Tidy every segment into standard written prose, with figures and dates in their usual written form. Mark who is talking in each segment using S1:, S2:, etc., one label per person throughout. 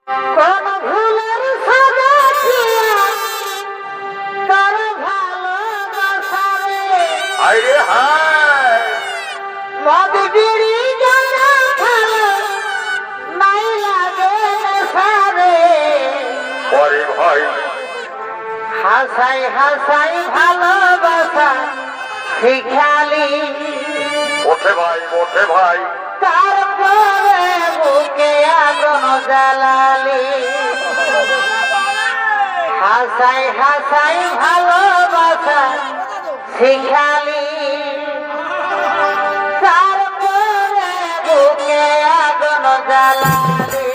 S1: কোন ভুলের সাজা দিয়া তার ভালোবাসারে
S2: আরে হায়
S1: মদ বিড়ি গাঁজা ভালো নাই লাগে সারে
S2: ওরে ভাই
S1: হাসাই হাসাই ভালোবাসা শিখালি
S2: ওঠে ভাই
S1: তারপরে বুকে আগুন জ্বালালি হাসাই হাসাই ভালোবাসা শিখালি তারপরে বুকে আগুন জ্বালালি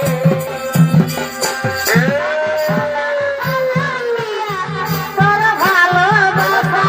S1: তোর ভালোবাসা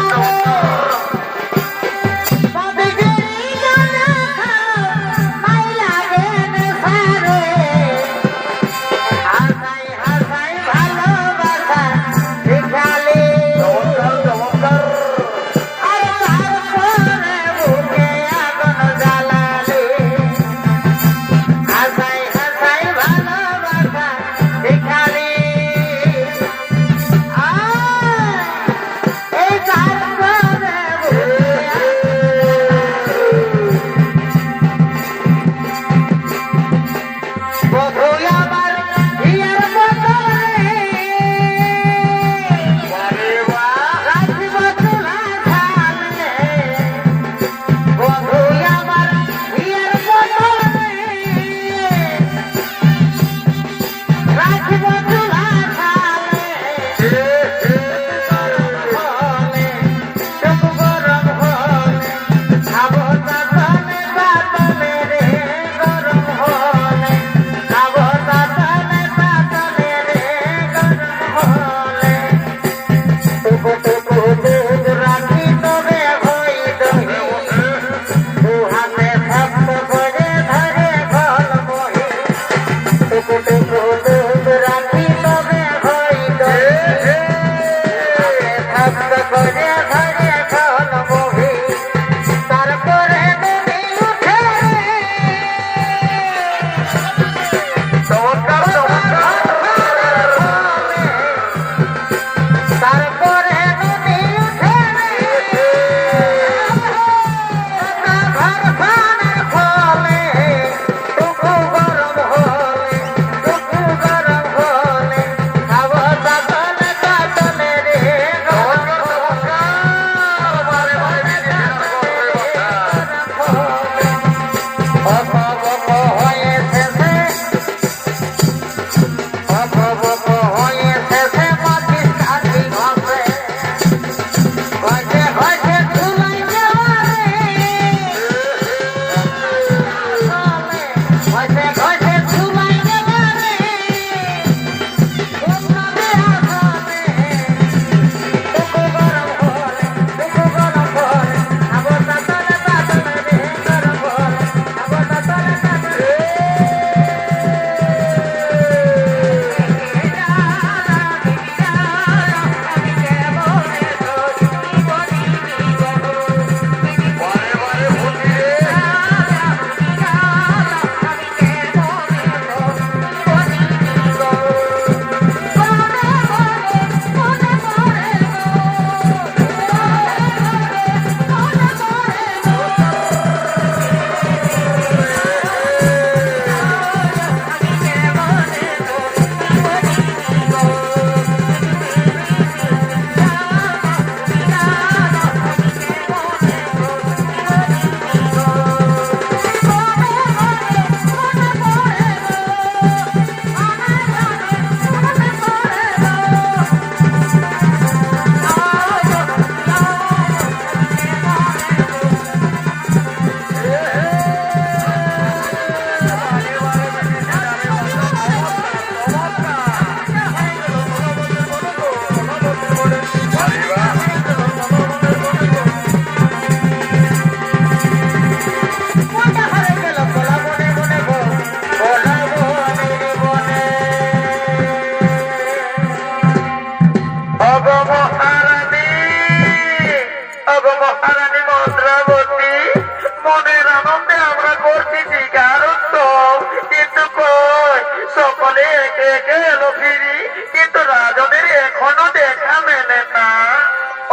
S2: ডেকে এলো ফিরি, কিন্তু রাজনের এখনো দেখা মেলে না।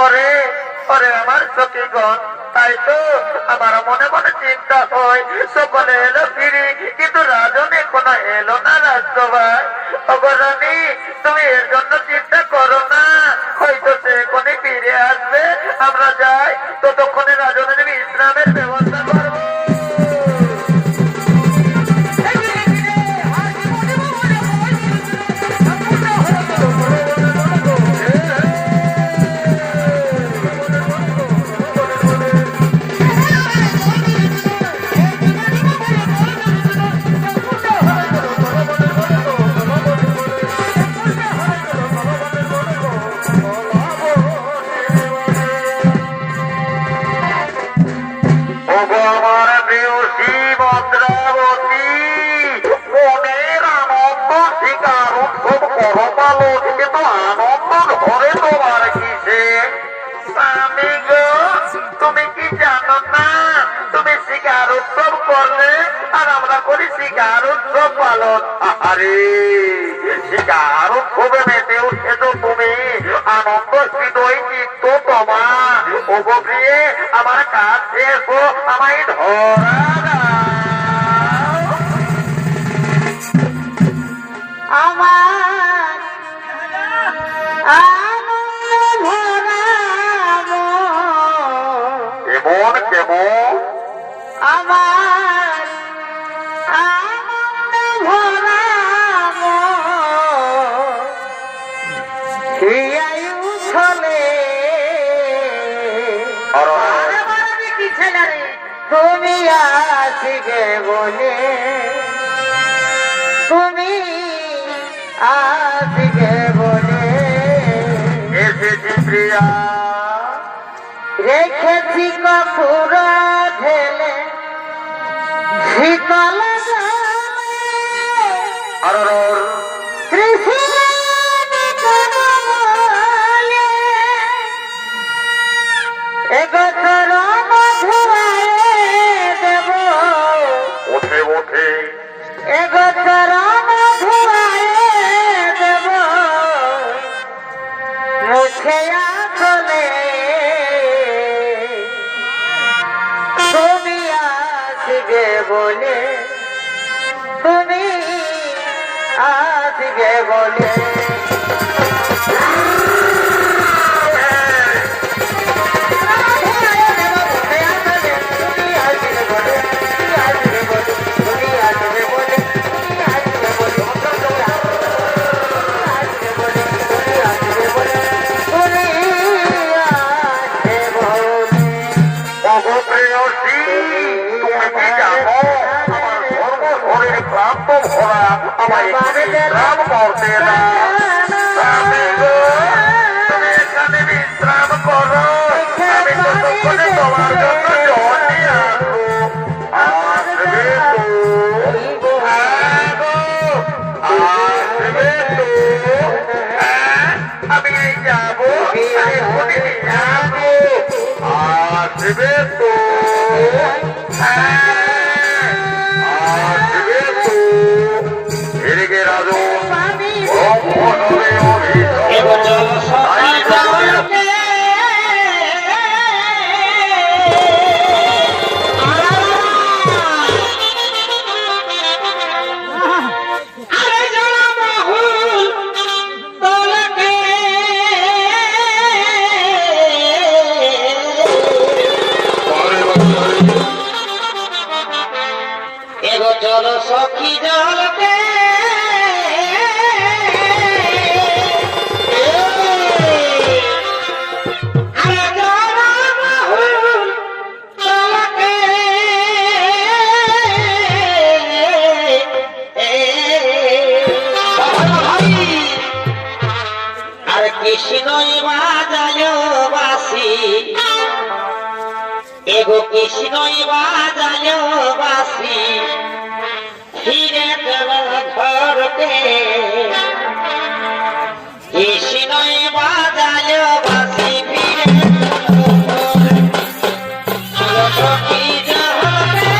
S2: ওরে ওরে আমার সখীগণ, তাই তো আমার মনে মনে চিন্তা হয়, সকলে এলো ফিরি কিন্তু রাজন এখনো এলো না। রাজসভায় অগরানী, তুমি এর জন্য চিন্তা করো না, হয়তো সে এখনই ফিরে আসবে। আমরা যাই, ততক্ষণে রাজনের বিশ্রামের ব্যবস্থা করবো। তুমি কি জানো না, তুমি শিকার উৎসব করলে আর আমরা করি শিকার উৎসব পালন। আরে শিকার উৎসবে মেতে উঠেছ তুমি, আনন্দ হৃদয় চিত্ত তোমার। ও গভীরে আমার কাছে এসো, আমায় ধরা
S1: আমার আনন্দ ভরা
S2: কেমন কেমন
S1: আমার আনন্দ ভরা উঠলে কি ছেলে রে, তুমি আসিবে বলে, তুমি আসিবে বলে
S2: এসেছি প্রিয়া,
S1: রেখেছি কপুর ঢেলে শীতল
S2: আর
S1: এগোচর মধুরায় দেব,
S2: ওঠে ওঠে
S1: এগোচর মধুরায় দেব, মুখে আসলে তুমি আসবে বলে, তুমি আসবে বলে
S2: ক্লান্ত ভরা আমায় বিশ্রাম করতে না। স্বামী গো, তুমি এখানে বিশ্রাম করো, আমি ততক্ষণে তোমার জন্য জল নিয়ে আসবো। আসবে তো? হ্যাঁ গো, আসবে তো? হ্যাঁ, আমি এই যাবো, আমি এখনই যাবো। আসবে তো? হ্যাঁ
S1: চলো সখী জলতে আর কৃষ্ণই বাজায় বাসি, এগো কৃষ্ণই বাজায় বাসি, ফিরে গেল ঘরতে। কৃষ্ণই বাজায় বাসি, ফিরে সখী জলতে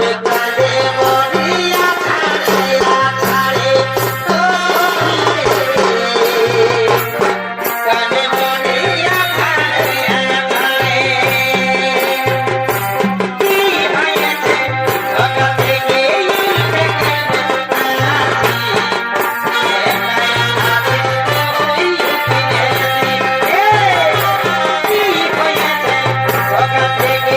S1: ওরে কাঁদে মরিয়া ছাড়ে ছাড়ে ও কাঁদে মরিয়া ছাড়ে ছাড়ে কি হয়েছে সকাল থেকে সকাল থেকে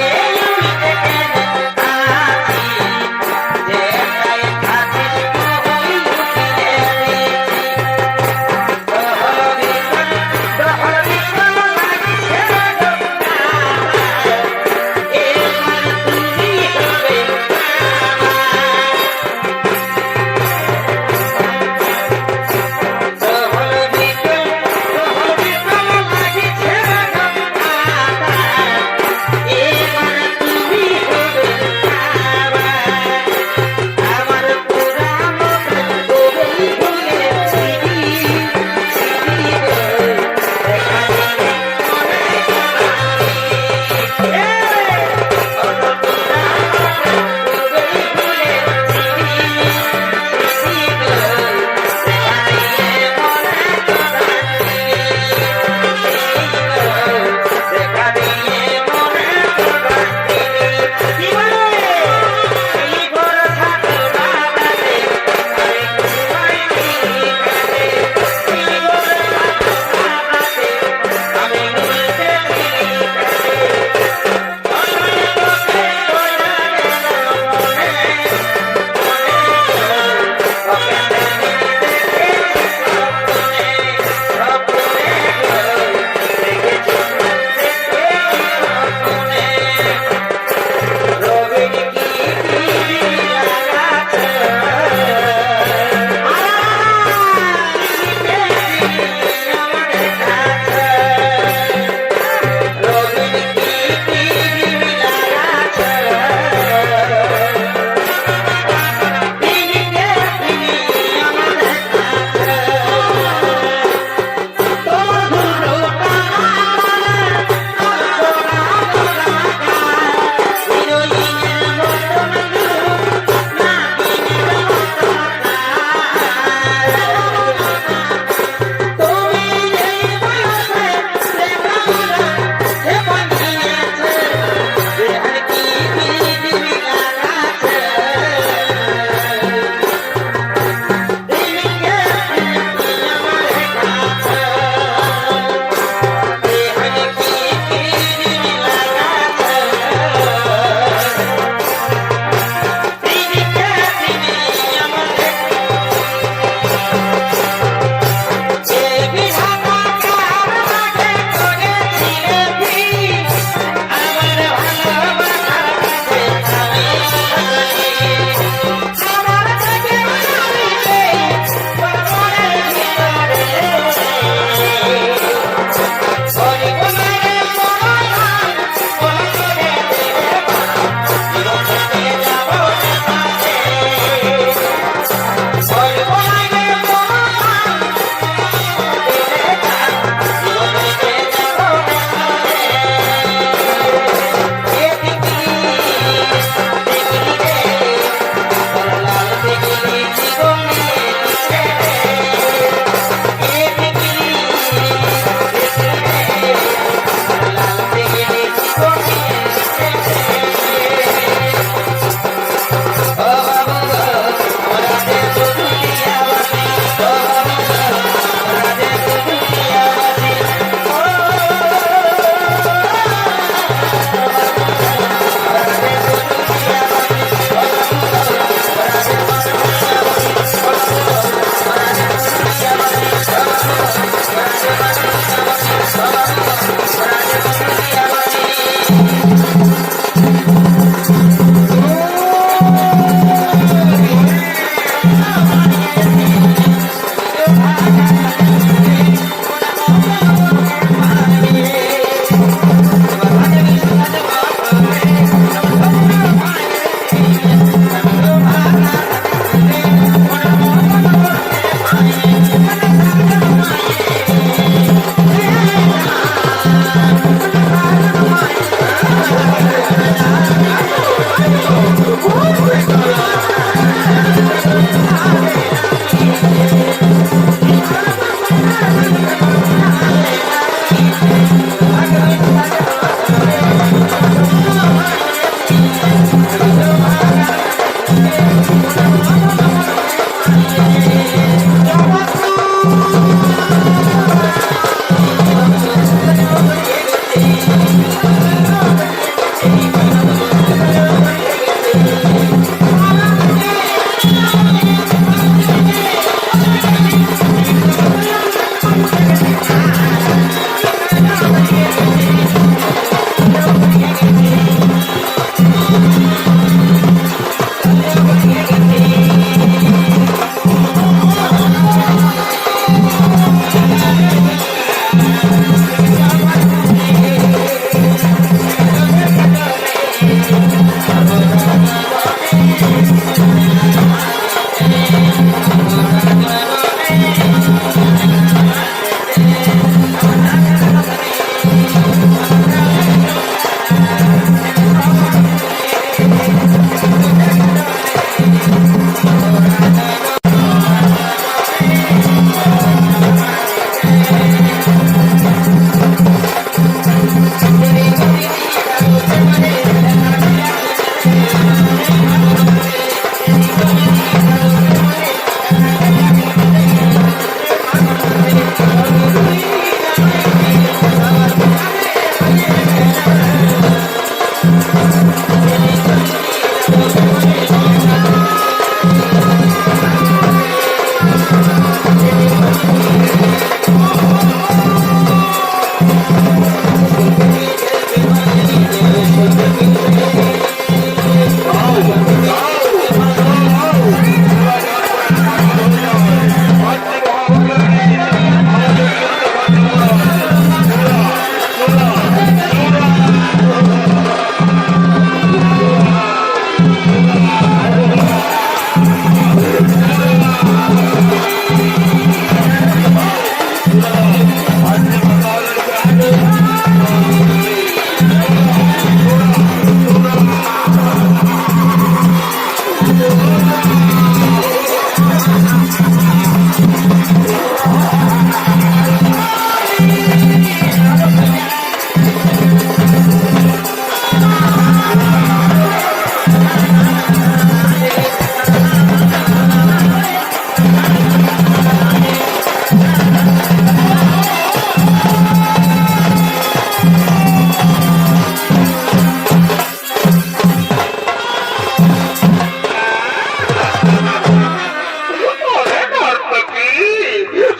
S2: আরে নর্তকী,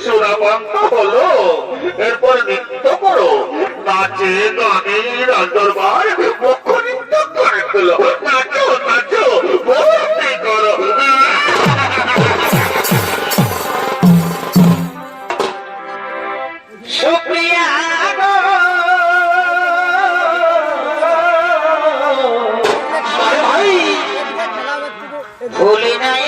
S2: সুরাবন্ত হলো, এরপর নৃত্য করো। নাচে গানে রাজদরবার মুখ্য নৃত্য করে ফেলো। নাচো নাচো, ভর্তি করো।
S1: সুপ্রিয়া গো ভাই ভুলি নাই